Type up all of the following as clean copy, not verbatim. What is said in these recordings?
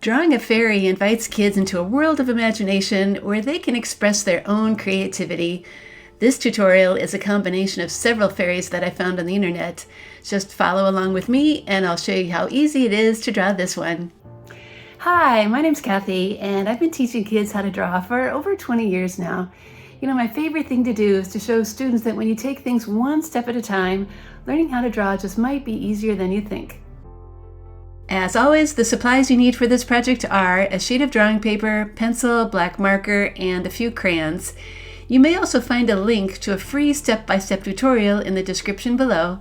Drawing a fairy invites kids into a world of imagination where they can express their own creativity. This tutorial is a combination of several fairies that I found on the internet. Just follow along with me and I'll show you how easy it is to draw this one. Hi, my name's Kathy and I've been teaching kids how to draw for over 20 years now. My favorite thing to do is to show students that when you take things one step at a time, learning how to draw just might be easier than you think. As always, the supplies you need for this project are a sheet of drawing paper, pencil, black marker, and a few crayons. You may also find a link to a free step-by-step tutorial in the description below.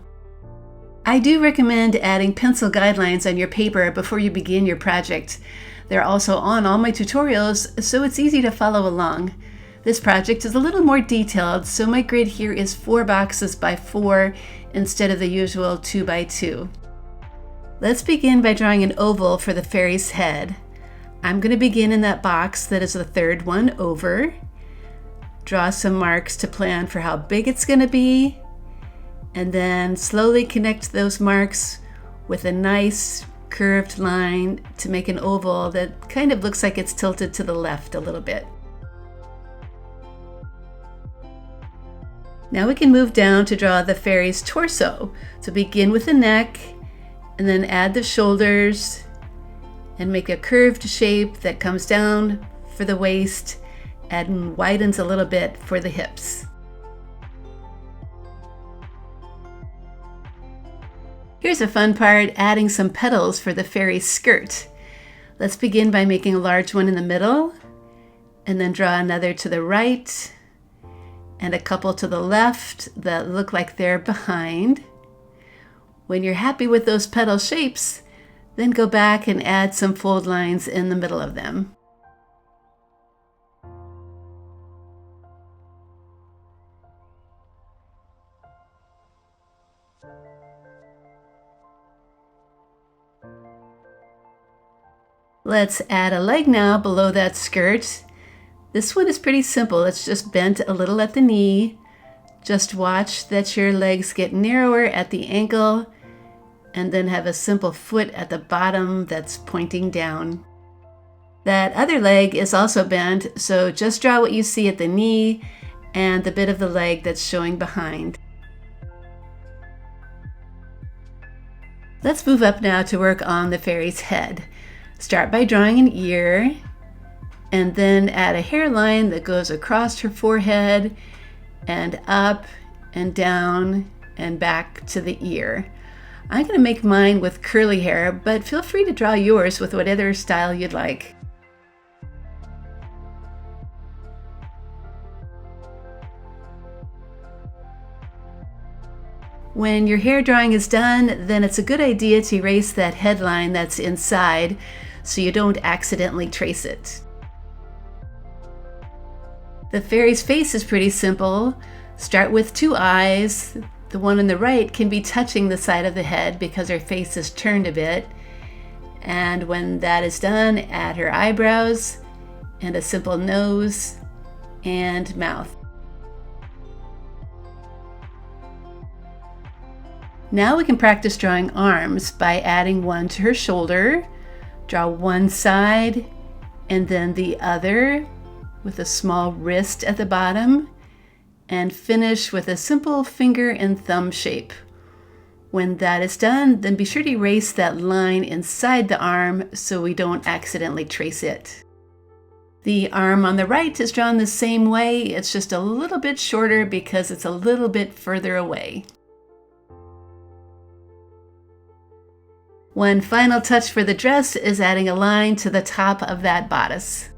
I do recommend adding pencil guidelines on your paper before you begin your project. They're also on all my tutorials, so it's easy to follow along. This project is a little more detailed, so my grid here is 4 boxes by 4 instead of the usual 2 by 2. Let's begin by drawing an oval for the fairy's head. I'm going to begin in that box that is the third one over. Draw some marks to plan for how big it's going to be, and then slowly connect those marks with a nice curved line to make an oval that kind of looks like it's tilted to the left a little bit. Now we can move down to draw the fairy's torso. So begin with the neck, and then add the shoulders and make a curved shape that comes down for the waist and widens a little bit for the hips. Here's a fun part, adding some petals for the fairy's skirt. Let's begin by making a large one in the middle, and then draw another to the right, and a couple to the left that look like they're behind. When you're happy with those petal shapes, then go back and add some fold lines in the middle of them. Let's add a leg now below that skirt. This one is pretty simple. It's just bent a little at the knee. Just watch that your legs get narrower at the ankle, and then have a simple foot at the bottom that's pointing down. That other leg is also bent, so just draw what you see at the knee and the bit of the leg that's showing behind. Let's move up now to work on the fairy's head. Start by drawing an ear, and then add a hairline that goes across her forehead and up and down and back to the ear. I'm going to make mine with curly hair, but feel free to draw yours with whatever style you'd like. When your hair drawing is done, then it's a good idea to erase that headline that's inside so you don't accidentally trace it. The fairy's face is pretty simple. Start with 2 eyes. The one on the right can be touching the side of the head because her face is turned a bit. And when that is done, add her eyebrows and a simple nose and mouth. Now we can practice drawing arms by adding one to her shoulder. Draw one side and then the other with a small wrist at the bottom, and finish with a simple finger and thumb shape. When that is done, then be sure to erase that line inside the arm so we don't accidentally trace it. The arm on the right is drawn the same way, it's just a little bit shorter because it's a little bit further away. One final touch for the dress is adding a line to the top of that bodice.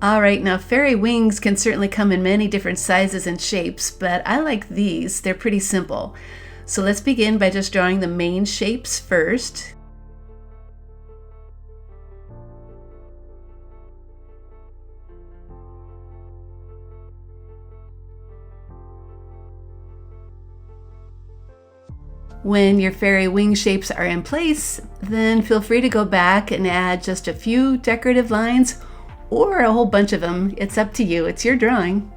Alright, now fairy wings can certainly come in many different sizes and shapes, but I like these. They're pretty simple. So let's begin by just drawing the main shapes first. When your fairy wing shapes are in place, then feel free to go back and add just a few decorative lines or a whole bunch of them. It's up to you. It's your drawing.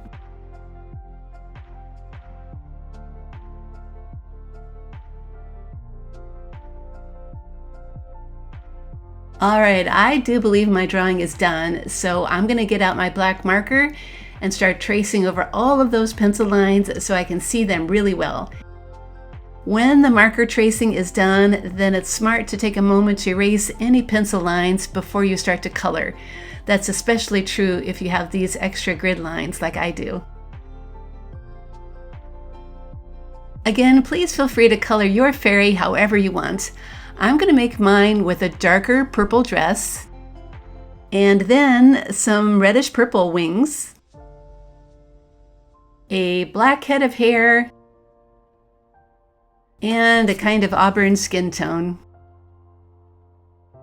All right, I do believe my drawing is done, so I'm going to get out my black marker and start tracing over all of those pencil lines so I can see them really well. When the marker tracing is done, then it's smart to take a moment to erase any pencil lines before you start to color. That's especially true if you have these extra grid lines like I do. Again, please feel free to color your fairy however you want. I'm going to make mine with a darker purple dress and then some reddish purple wings, a black head of hair, and a kind of auburn skin tone.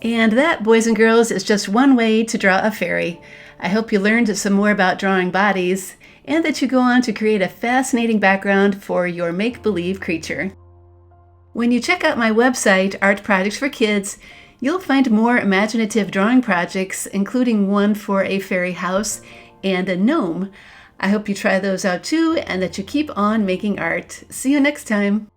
And that, boys and girls, is just one way to draw a fairy. I hope you learned some more about drawing bodies and that you go on to create a fascinating background for your make-believe creature. When you check out my website, Art Projects for Kids, you'll find more imaginative drawing projects, including one for a fairy house and a gnome. I hope you try those out too and that you keep on making art. See you next time.